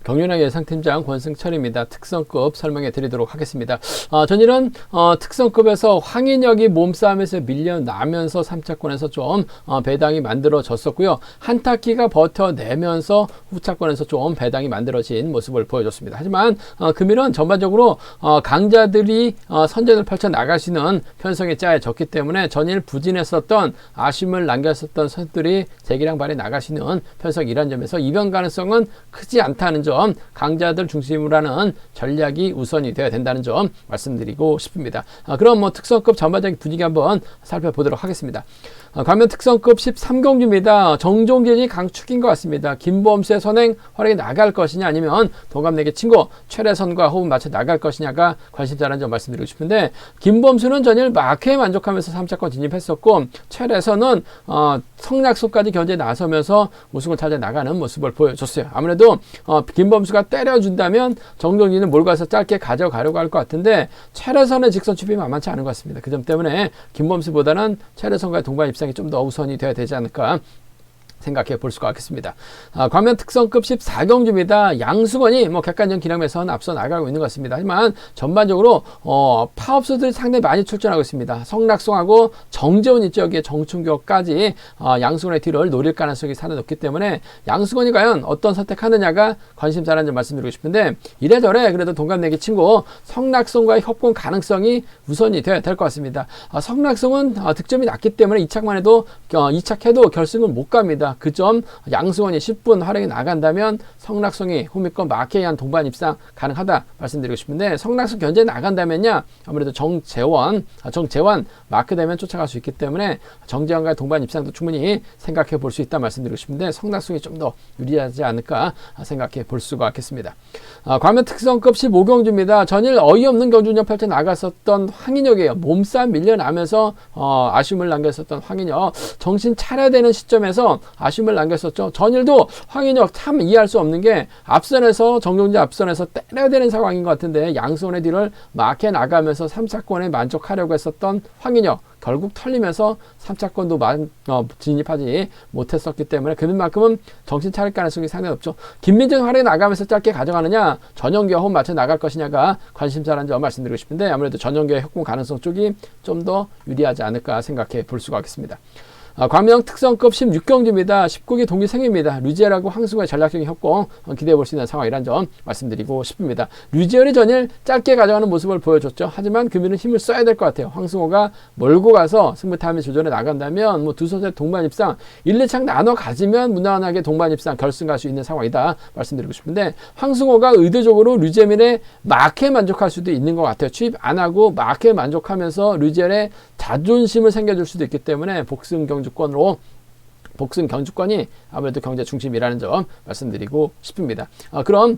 경륜의 예상팀장 권승철입니다. 특성급 설명해 드리도록 하겠습니다. 전일은 특성급에서 황인혁이 몸싸움에서 밀려나면서 3차권에서 좀 배당이 만들어졌었고요. 한타키가 버텨내면서 후차권에서 좀 배당이 만들어진 모습을 보여줬습니다. 하지만 금일은 전반적으로 강자들이 선전을 펼쳐 나가시는 편성이 짜여졌기 때문에 전일 부진했었던 아쉬움을 남겼었던 선수들이 재기량발이 나가시는 편성이라는 점에서 이변 가능성은 크지 않다는 점, 강자들 중심으로 하는 전략이 우선이 되어야 된다는 점 말씀드리고 싶습니다. 그럼 특성급 전반적인 분위기 한번 살펴보도록 하겠습니다. 과면 특성급 13경주입니다. 정종진이 강축인 것 같습니다. 김범수의 선행 활약이 나갈 것이냐 아니면 동갑내기 친구 최래선과 호흡 맞춰 나갈 것이냐가 관심사라는 점 말씀드리고 싶은데, 김범수는 전일 마크에 만족하면서 3차권 진입했었고, 최래선은 성약소까지 견제에 나서면서 우승을 찾아 나가는 모습을 보여줬어요. 아무래도 김범수가 때려준다면 정종진은 몰고 가서 짧게 가져가려고 할 것 같은데, 최래선의 직선 추비 만만치 않은 것 같습니다. 그 점 때문에 김범수보다는 최래선과의 동반 입상이 좀 더 우선이 되어야 되지 않을까 생각해 볼 수가 있겠습니다. 과면 특성급 14경주입니다. 양수건이 객관적 기량에서는 앞서 나가고 있는 것 같습니다. 하지만 전반적으로 파업수들이 상당히 많이 출전하고 있습니다. 성락송하고 정재훈 이쪽에 정충교까지 양수건의 뒤를 노릴 가능성이 상당히 높기 때문에 양수건이 과연 어떤 선택하느냐가 관심사라는 점 말씀드리고 싶은데, 이래저래 그래도 동갑내기 친구 성락송과의 협공 가능성이 우선이 되어야 될 것 같습니다. 성락송은 득점이 낮기 때문에 2착만 해도 2착해도 결승을 못 갑니다. 그 점 양승원이 10분 활약이 나간다면 성락송이 후미권 마케에 의한 동반 입상 가능하다 말씀드리고 싶은데, 성락송 견제에 나간다면요 아무래도 정재원 마크 되면 쫓아갈 수 있기 때문에 정재원과의 동반 입상도 충분히 생각해 볼 수 있다 말씀드리고 싶은데, 성락송이 좀 더 유리하지 않을까 생각해 볼 수가 있겠습니다. 과면 특성급 15경주입니다. 전일 어이없는 경주력 펼쳐 나갔었던 황인혁이에요. 몸싸움 밀려나면서 아쉬움을 남겼었던 황인혁, 정신 차려야 되는 시점에서 아쉬움을 남겼었죠. 전일도 황인혁 참 이해할 수 없는 게, 앞선에서 정종진 앞선에서 때려야 되는 상황인 것 같은데 양손의 뒤를 막해 나가면서 3차권에 만족하려고 했었던 황인혁, 결국 털리면서 3차권도 진입하지 못했었기 때문에 그만큼은 정신 차릴 가능성이 상당히 높죠. 김민정 활약이 나가면서 짧게 가져가느냐, 전용기와 호흡 맞춰 나갈 것이냐가 관심사라는 점 말씀드리고 싶은데, 아무래도 전용기와 협공 가능성 쪽이 좀 더 유리하지 않을까 생각해 볼 수가 있겠습니다. 과명 특성급 16경주입니다. 19기 동기생입니다. 류지엘하고 황승호의 전략적인 협공 기대해 볼 수 있는 상황이란 점 말씀드리고 싶습니다. 류지엘이 전일 짧게 가져가는 모습을 보여줬죠. 하지만 금일은 힘을 써야 될 것 같아요. 황승호가 몰고 가서 승부 타임에 조절해 나간다면 두 선수의 동반 입상 1, 2창 나눠 가지면 무난하게 동반 입상 결승 갈 수 있는 상황이다 말씀드리고 싶은데, 황승호가 의도적으로 류재민의 마크에 만족할 수도 있는 것 같아요. 취입 안 하고 마크에 만족하면서 류지엘의 자존심을 생겨줄 수도 있기 때문에 복승 경주권이 아무래도 경제 중심이라는 점 말씀드리고 싶습니다. 그럼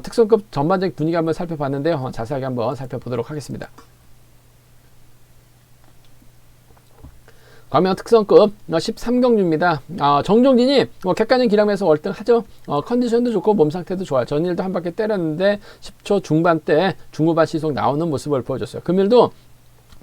특성급 전반적인 분위기 한번 살펴봤는데요. 자세하게 한번 살펴보도록 하겠습니다. 과면 특성급 13경주입니다. 정종진이 객관적 기량에서 월등하죠. 컨디션도 좋고 몸 상태도 좋아요. 전일도 한 바퀴 때렸는데 10초 중반대 중후반 시속 나오는 모습을 보여줬어요. 금일도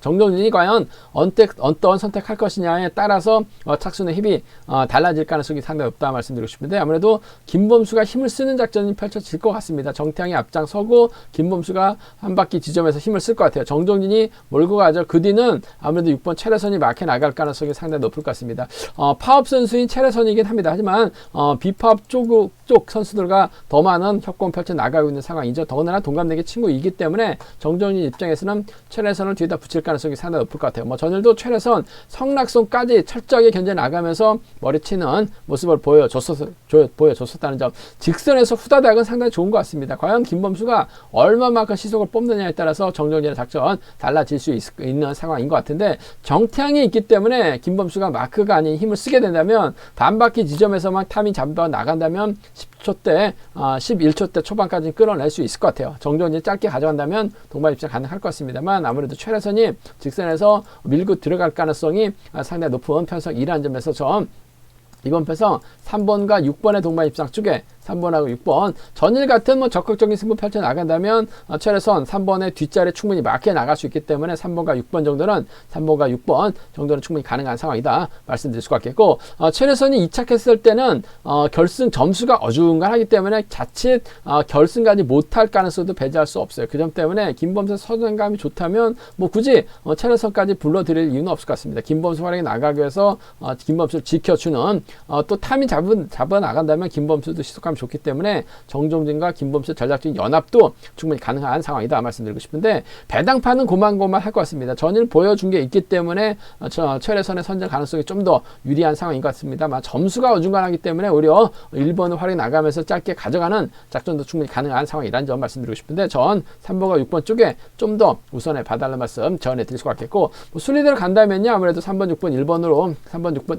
정종진이 과연 어떤 선택할 것이냐에 따라서 착순의 힘이 달라질 가능성이 상당히 없다 말씀드리고 싶은데, 아무래도 김범수가 힘을 쓰는 작전이 펼쳐질 것 같습니다. 정태양이 앞장서고 김범수가 한 바퀴 지점에서 힘을 쓸 것 같아요. 정종진이 몰고 가죠. 그 뒤는 아무래도 6번 최래선이 막혀 나갈 가능성이 상당히 높을 것 같습니다. 파업 선수인 최래선이긴 합니다. 하지만 비파업 쪽 선수들과 더 많은 협공 펼쳐 나가고 있는 상황이죠. 더군다나 동갑내기 친구이기 때문에 정종진 입장에서는 최래선을 뒤에다 붙일 가능성이 상당히 높을 것 같아요. 전일도 최래선 성락송까지 철저하게 견제 나가면서 머리치는 모습을 보여줬었다는 점, 직선에서 후다닥은 상당히 좋은 것 같습니다. 과연 김범수가 얼마만큼 시속을 뽑느냐에 따라서 정종진의 작전 달라질 수 있는 상황인 것 같은데, 정태양이 있기 때문에 김범수가 마크가 아닌 힘을 쓰게 된다면 반바퀴 지점에서만 타이밍 잡아 나간다면 10초대, 11초대 초반까지 끌어낼 수 있을 것 같아요. 정종진이 짧게 가져간다면 동반 입장 가능할 것 같습니다만, 아무래도 최래선이 직선에서 밀고 들어갈 가능성이 상당히 높은 편성이라는 점에서 이번 편성 3번과 6번의 동반 입상 쪽에 3번하고 6번. 전일 같은 뭐 적극적인 승부 펼쳐 나간다면 최래선 3번의 뒷자리에 충분히 막혀 나갈 수 있기 때문에 3번과 6번 정도는 충분히 가능한 상황이다 말씀드릴 수가 있겠고, 최래선이 이착했을 때는 결승 점수가 어중간하기 때문에 자칫 결승까지 못할 가능성도 배제할 수 없어요. 그 점 때문에 김범수 선전감이 좋다면 뭐 굳이 최래선까지 불러드릴 이유는 없을 것 같습니다. 김범수 활약이 나가기 위해서 김범수를 지켜주는, 또 탐이 잡아 나간다면 김범수도 시속감이 좋기 때문에 정종진과 김범수 전략적인 연합도 충분히 가능한 상황이다 말씀드리고 싶은데, 배당판은 고만고만 할 것 같습니다. 전일 보여준 게 있기 때문에 최래선의 선전 가능성이 좀 더 유리한 상황인 것 같습니다만, 점수가 어중간하기 때문에 오히려 1번을 활약이 나가면서 짧게 가져가는 작전도 충분히 가능한 상황이라는 점 말씀드리고 싶은데, 전 3번과 6번 쪽에 좀 더 우선에 봐달라는 말씀 전해드릴 수가 있겠고, 뭐 순리대로 간다면요 아무래도 3번, 6번,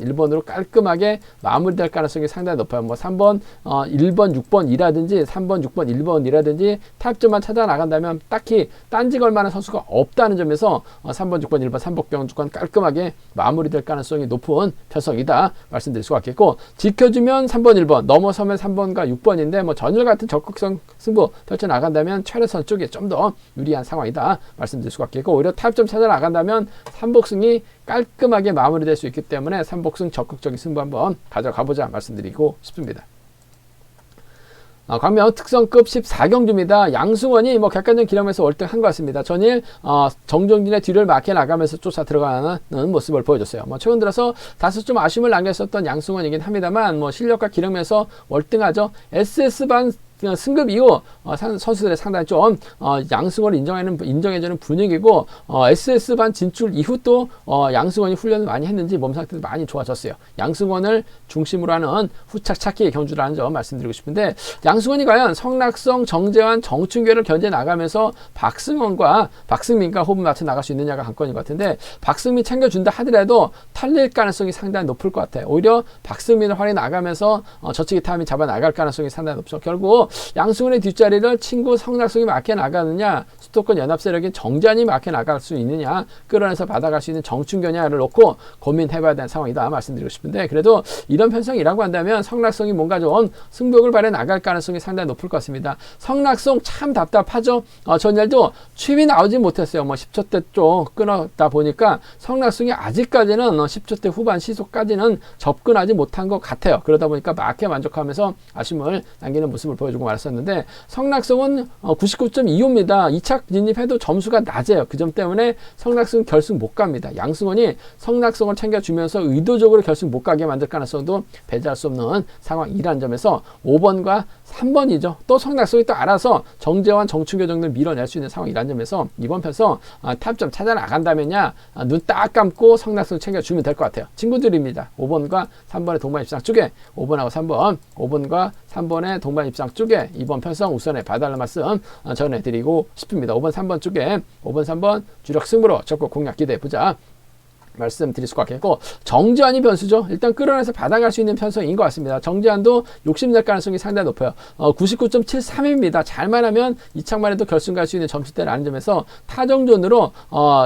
1번으로 깔끔하게 마무리될 가능성이 상당히 높아요. 뭐 3번, 1번, 6번이라든지 3번, 6번, 1번이라든지 타협점만 찾아 나간다면 딱히 딴지 걸 만한 선수가 없다는 점에서 3번, 6번, 1번, 3번 주권 깔끔하게 마무리될 가능성이 높은 편성이다 말씀드릴 수가 있겠고, 지켜주면 3번, 1번, 넘어서면 3번과 6번인데 뭐 전일 같은 적극성 승부 펼쳐 나간다면 최래선 쪽에 좀 더 유리한 상황이다 말씀드릴 수가 있겠고, 오히려 타협점 찾아 나간다면 삼복승이 깔끔하게 마무리될 수 있기 때문에 삼복승 적극적인 승부 한번 가져가 보자 말씀드리고 싶습니다. 광명 특성급 14경주입니다. 양승원이 뭐 객관적 기량에서 월등한 것 같습니다. 전일 정종진의 뒤를 막혀 나가면서 쫓아 들어가는 모습을 보여줬어요. 뭐 최근 들어서 다소 좀 아쉬움을 남겼었던 양승원이긴 합니다만, 뭐 실력과 기량에서 월등하죠. SS반 승급 이후 선수들의 상당히 좀 양승원을 인정해주는 분위기고, SS반 진출 이후 또 양승원이 훈련을 많이 했는지 몸 상태도 많이 좋아졌어요. 양승원을 중심으로 하는 후착 찾기 경주라는 점 말씀드리고 싶은데, 양승원이 과연 성낙성, 정재환, 정춘교를 견제 나가면서 박승민과 호흡 맞춰 나갈 수 있느냐가 관건인 것 같은데, 박승민 챙겨준다 하더라도 털릴 가능성이 상당히 높을 것 같아요. 오히려 박승민을 활용해 나가면서 저치기 타임이 잡아 나갈 가능성이 상당히 높죠. 결국 양승원의 뒷자리를 친구 성낙성이 막혀 나가느냐, 수도권 연합 세력인 정재환이 막혀 나갈 수 있느냐, 끌어내서 받아갈 수 있는 정춘교냐를 놓고 고민해봐야 되는 상황이다 말씀드리고 싶은데, 그래도 이런 편성이라고 한다면 성낙성이 뭔가 좀 승부욕을 발휘해 나갈 가능성이 상당히 높을 것 같습니다. 성낙성 참 답답하죠. 전날도 취임이 나오지 못했어요. 뭐 10초대 좀 끊었다 보니까 성낙성이 아직까지는 10초대 후반 시속까지는 접근하지 못한 것 같아요. 그러다 보니까 막혀 만족하면서 아쉬움을 남기는 모습을 보여주고 말았었는데, 성낙성은 99.25입니다. 2착 진입해도 점수가 낮아요. 그 점 때문에 성낙성 결승 못 갑니다. 양승원이 성낙성을 챙겨주면서 의도적으로 결승 못 가게 만들 가능성도 배제할 수 없는 상황이라는 점에서 5번과 3번이죠. 또 성낙성이 또 알아서 정재환, 정춘교 정도를 밀어낼 수 있는 상황이라는 점에서 이번 편성 탑점 찾아 나간다면야 눈 딱 감고 성낙성 챙겨주면 될 것 같아요. 친구들입니다. 5번과 3번의 동반 입상 쪽에 5번하고 3번, 5번과 3번의 동반 입상 쪽에 이번 편성 우선에 봐달라는 말씀 전해드리고 싶습니다. 5번, 3번 쪽에 5번, 3번 주력 승부로 적극 공략 기대해보자 말씀드릴 수가 있겠고, 정재환이 변수죠. 일단 끌어내서 받아갈 수 있는 편성인 것 같습니다. 정재환도 욕심낼 가능성이 상당히 높아요. 99.73입니다. 잘만 하면 이창만 해도 결승 갈 수 있는 점수대라는 점에서 타정전으로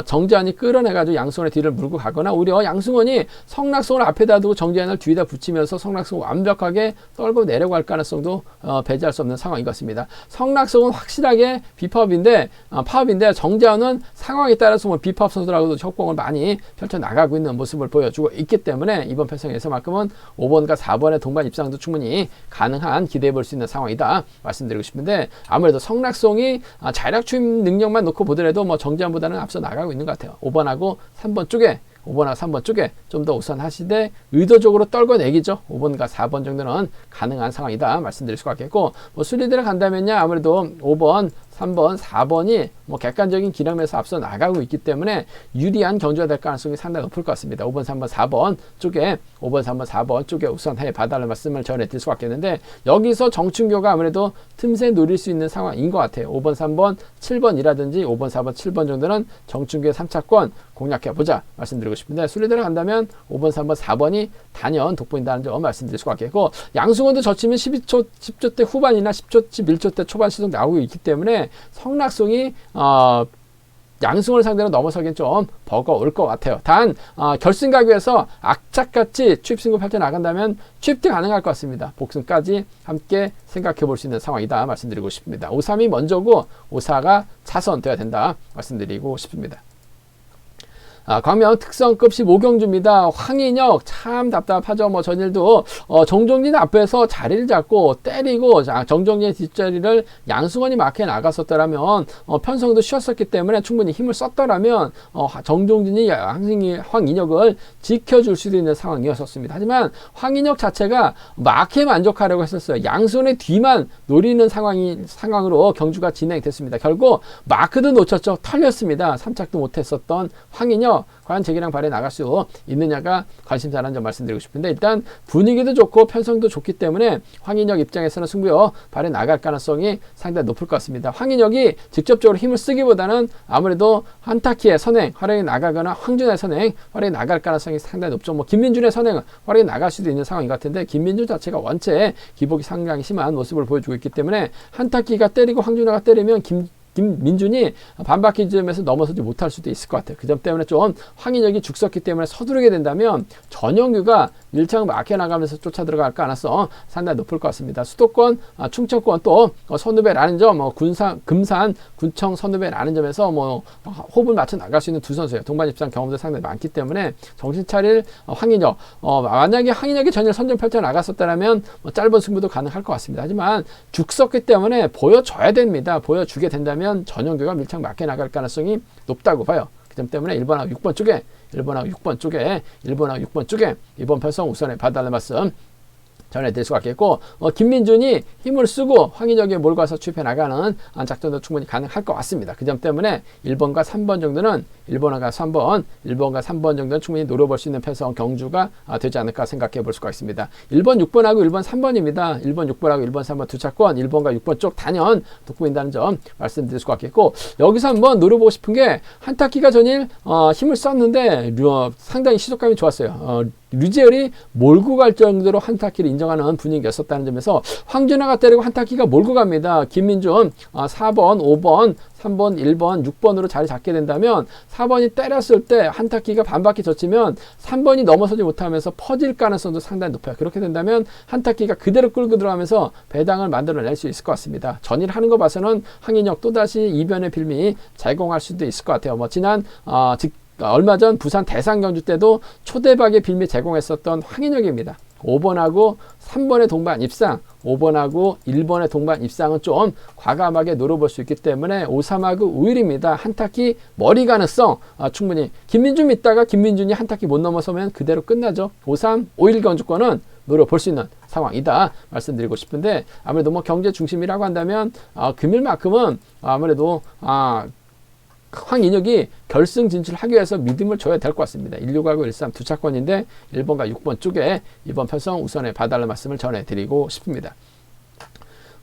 정재환이 끌어내가지고 양승원의 뒤를 물고 가거나, 오히려 양승원이 성낙성을 앞에다 두고 정재환을 뒤에다 붙이면서 성낙성을 완벽하게 떨고 내려갈 가능성도 배제할 수 없는 상황인 것 같습니다. 성낙성은 확실하게 비파업인데 정재환은 상황에 따라서 뭐 비파업 선수들하고도 협공을 많이 펼쳐 나가고 있는 모습을 보여주고 있기 때문에 이번 편성에서만큼은 5번과 4번의 동반 입상도 충분히 가능한 기대해 볼 수 있는 상황이다 말씀드리고 싶은데, 아무래도 성낙성이 자력 추임 능력만 놓고 보더라도 뭐 정재환보다는 앞서 나가고 있는 것 같아요. 5번하고 3번 쪽에 좀 더 우선하시되 의도적으로 떨궈내기죠. 5번과 4번 정도는 가능한 상황이다 말씀드릴 수가 있겠고, 뭐 순리대로 간다면요 아무래도 5번, 3번, 4번이 뭐 객관적인 기량에서 앞서 나가고 있기 때문에 유리한 경주가 될 가능성이 상당히 높을 것 같습니다. 5번, 3번, 4번 쪽에 5번, 3번, 4번 쪽에 우선 해봐달라는 말씀을 전해드릴 수가 있겠는데, 여기서 정춘교가 아무래도 틈새 노릴 수 있는 상황인 것 같아요. 5번, 3번, 7번이라든지 5번, 4번, 7번 정도는 정춘교의 3차권 공략해보자 말씀드리고 싶은데, 순리대로 간다면 5번, 3번, 4번이 단연 돋보인다는 점 말씀드릴 수가 있겠고, 양승원도 저치면 10초대 후반이나 11초 대 초반 시속 나오고 있기 때문에 성낙성이 양승을 상대로 넘어서긴 좀 버거울 것 같아요. 단 결승 가기 위해서 악착같이 추입 승부 펼쳐 나간다면 취입도 가능할 것 같습니다. 복승까지 함께 생각해 볼 수 있는 상황이다 말씀드리고 싶습니다. 5-3이 먼저고 5-4가 차선돼야 된다 말씀드리고 싶습니다. 광명 특성급 15경주입니다. 황인혁 참 답답하죠. 뭐 전일도 정종진 앞에서 자리를 잡고 때리고 정종진의 뒷자리를 양승원이 막혀 나갔었더라면 편성도 쉬었었기 때문에 충분히 힘을 썼더라면 정종진이 황인혁을 지켜줄 수도 있는 상황이었었습니다. 하지만 황인혁 자체가 막에 만족하려고 했었어요. 양승원의 뒤만 노리는 상황으로 경주가 진행됐습니다. 결국 마크도 놓쳤죠. 털렸습니다. 3착도 못했었던 황인혁 과연 제기랑 발에 나갈 수 있느냐가 관심사라는 점 말씀드리고 싶은데, 일단 분위기도 좋고 편성도 좋기 때문에 황인혁 입장에서는 승부요 발에 나갈 가능성이 상당히 높을 것 같습니다. 황인혁이 직접적으로 힘을 쓰기보다는 아무래도 한타키의 선행 활약이 나가거나 황준의 선행 활약이 나갈 가능성이 상당히 높죠. 뭐 김민준의 선행은 활약이 나갈 수도 있는 상황인 것 같은데, 김민준 자체가 원체 기복이 상당히 심한 모습을 보여주고 있기 때문에 한타키가 때리고 황준아가 때리면 김민준이 반바퀴쯤에서 넘어서지 못할 수도 있을 것 같아요. 그 점 때문에 좀 황인혁이 죽었기 때문에 서두르게 된다면 전영규가 1차를 막혀나가면서 쫓아 들어갈 가능성 상당히 높을 것 같습니다. 수도권, 충청권 또 선후배라는 점, 금산, 군청 선후배라는 점에서 호흡을 맞춰 나갈 수 있는 두 선수예요. 동반 입상 경험도 상당히 많기 때문에 정신 차릴 황인혁, 만약에 황인혁이 전일 선전 펼쳐 나갔었다면 짧은 승부도 가능할 것 같습니다. 하지만 죽었기 때문에 보여줘야 됩니다. 보여주게 된다면 전영규가 밀착 막혀 나갈 가능성이 높다고 봐요. 그 점 때문에 1번하고 6번 쪽에 이번 편성 우선에 봐달라는 말씀 전해드릴 수가 있겠고, 김민준이 힘을 쓰고 황인혁에 몰고 가서 추입해 나가는 작전도 충분히 가능할 것 같습니다. 그 점 때문에 1번과 3번 정도는 1번과 3번 정도는 충분히 노려볼 수 있는 편성 경주가 되지 않을까 생각해 볼 수가 있습니다. 1번, 6번하고 1번, 3번입니다. 1번, 6번하고 1번, 3번 두 차권 1번과 6번 쪽 단연 돋보인다는 점 말씀드릴 수가 있겠고, 여기서 한번 노려보고 싶은 게 한타키가 전일 힘을 썼는데 상당히 시속감이 좋았어요. 류재열이 몰고 갈 정도로 한타키를 인정하는 분위기였었다는 점에서 황준하가 때리고 한타키가 몰고 갑니다. 김민준 4번, 5번, 3번, 1번, 6번으로 자리 잡게 된다면 4번이 때렸을 때 한타키가 반바퀴 젖히면 3번이 넘어서지 못하면서 퍼질 가능성도 상당히 높아요. 그렇게 된다면 한타키가 그대로 끌고 들어가면서 배당을 만들어낼 수 있을 것 같습니다. 전일 하는 거 봐서는 황인혁 또다시 이변의 빌미 제공할 수도 있을 것 같아요. 얼마 전 부산 대상경주 때도 초대박의 빌미 제공했었던 황인혁입니다. 5번하고 3번의 동반 입상, 5번하고 1번의 동반 입상은 좀 과감하게 노려볼 수 있기 때문에 5-3하고 5-1입니다. 한타키 머리 가능성 충분히 김민준 믿다가 김민준이 한타키 못 넘어서면 그대로 끝나죠. 5-3, 5-1 경주권은 노려볼 수 있는 상황이다 말씀드리고 싶은데, 아무래도 경제 중심이라고 한다면 금일만큼은 아무래도 황인혁이 결승 진출하기 위해서 믿음을 줘야 될 것 같습니다. 16하고 13 두 차권인데 1번과 6번 쪽에 이번 편성 우선에 봐달라는 말씀을 전해드리고 싶습니다.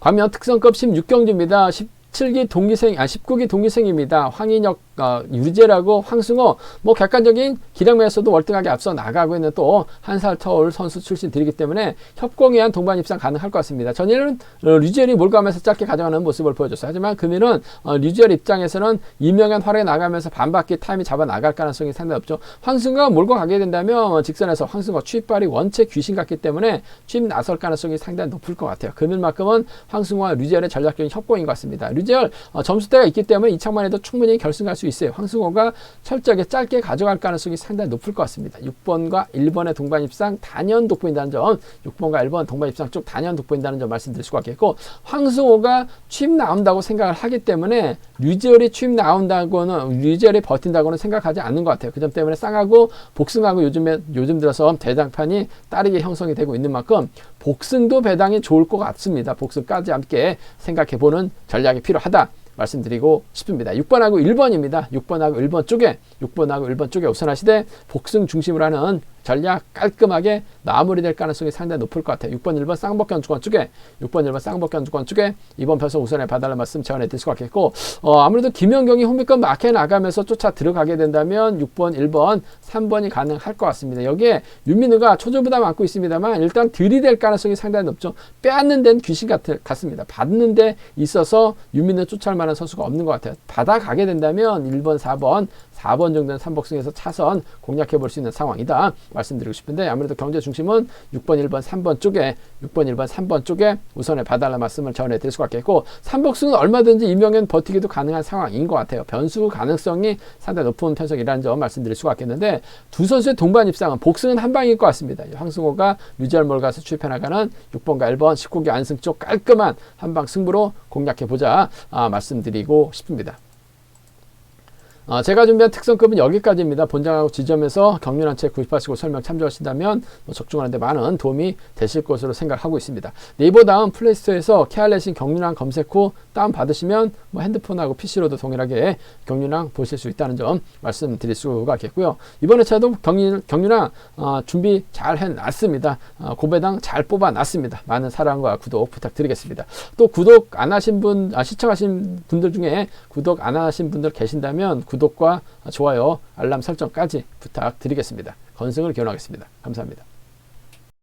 광명 특성급 16경주입니다. 19기 동기생입니다. 황인혁, 유재라고 황승호, 객관적인 기량면에서도 월등하게 앞서 나가고 있는 또 한 살 터울 선수 출신들이기 때문에 협공에 한 동반 입상 가능할 것 같습니다. 전일은 류재열이 몰고 가면서 짧게 가져가는 모습을 보여줬어요. 하지만 금일은 류재열 입장에서는 이명현 활약에 나가면서 반바퀴 타임이 잡아 나갈 가능성이 상당히 없죠. 황승호가 몰고 가게 된다면 직선에서 황승호 추입발이 원체 귀신 같기 때문에 추입 나설 가능성이 상당히 높을 것 같아요. 금일만큼은 황승호와 류재열의 전략적인 협공인 것 같습니다. 류재열 점수대가 있기 때문에 이창만 해도 충분히 결승 갈 수 있어요. 황승호가 철저하게 짧게 가져갈 가능성이 상당히 높을 것 같습니다. 6번과 1번의 동반 입상 단연 돋보인다는 점, 6번과 1번 동반 입상 쪽 단연 돋보인다는 점 말씀드릴 수가 있겠고, 황승호가 취임 나온다고 생각을 하기 때문에 류재열이 취임 나온다고는, 류재열이 버틴다고는 생각하지 않는 것 같아요. 그 점 때문에 쌍하고 복승하고 요즘 들어서 대장판이 따르게 형성이 되고 있는 만큼 복승도 배당이 좋을 것 같습니다. 복승까지 함께 생각해보는 전략이 필요하다 말씀드리고 싶습니다. 6번하고 1번입니다. 6번하고 1번 쪽에 우선하시되 복승 중심으로 하는 전략 깔끔하게 마무리될 가능성이 상당히 높을 것 같아요. 6번, 1번 쌍복견 주권 쪽에 6번, 1번 쌍복견 주권 쪽에 이번 편성 우선에 봐달라는 말씀 전해 드릴 수 같겠고 아무래도 김연경이 홍미권 마켓 나가면서 쫓아 들어가게 된다면 6번, 1번, 3번이 가능할 것 같습니다. 여기에 윤민우가 초조부담 안고 있습니다만 일단 들이댈 가능성이 상당히 높죠. 빼앗는 데는 귀신 같습니다. 받는 데 있어서 윤민우 쫓아올 만한 선수가 없는 것 같아요. 받아가게 된다면 1번, 4번 정도는 삼복승에서 차선 공략해 볼 수 있는 상황이다 말씀드리고 싶은데 아무래도 경제 중심은 6번, 1번, 3번 쪽에 6번, 1번, 3번 쪽에 우선에 봐달라는 말씀을 전해드릴 수가 있겠고 삼복승은 얼마든지 이명현 버티기도 가능한 상황인 것 같아요. 변수 가능성이 상당히 높은 편성이라는 점 말씀드릴 수가 있겠는데 두 선수의 동반 입상은 복승은 한 방일 것 같습니다. 황승호가 뮤지얼몰 가서 출입해 나가는 6번과 1번 19기 안승 쪽 깔끔한 한방 승부로 공략해 보자 말씀드리고 싶습니다. 제가 준비한 특성급은 여기까지입니다. 본장하고 지점에서 경륜한 책 구입하시고 설명 참조하신다면 적중하는 데 많은 도움이 되실 것으로 생각하고 있습니다. 네이버 다음 플레이스토어에서 케알렛인 경륜한 검색 후 다운받으시면 핸드폰하고 PC로도 동일하게 경륜한 보실 수 있다는 점 말씀드릴 수가 있겠고요. 이번 회차도 경륜한 준비 잘 해놨습니다. 고배당 잘 뽑아놨습니다. 많은 사랑과 구독 부탁드리겠습니다. 또 구독 안 하신 분, 시청하신 분들 중에 구독 안 하신 분들 계신다면 구독과 좋아요, 알람 설정까지 부탁드리겠습니다. 건승을 기원하겠습니다. 감사합니다.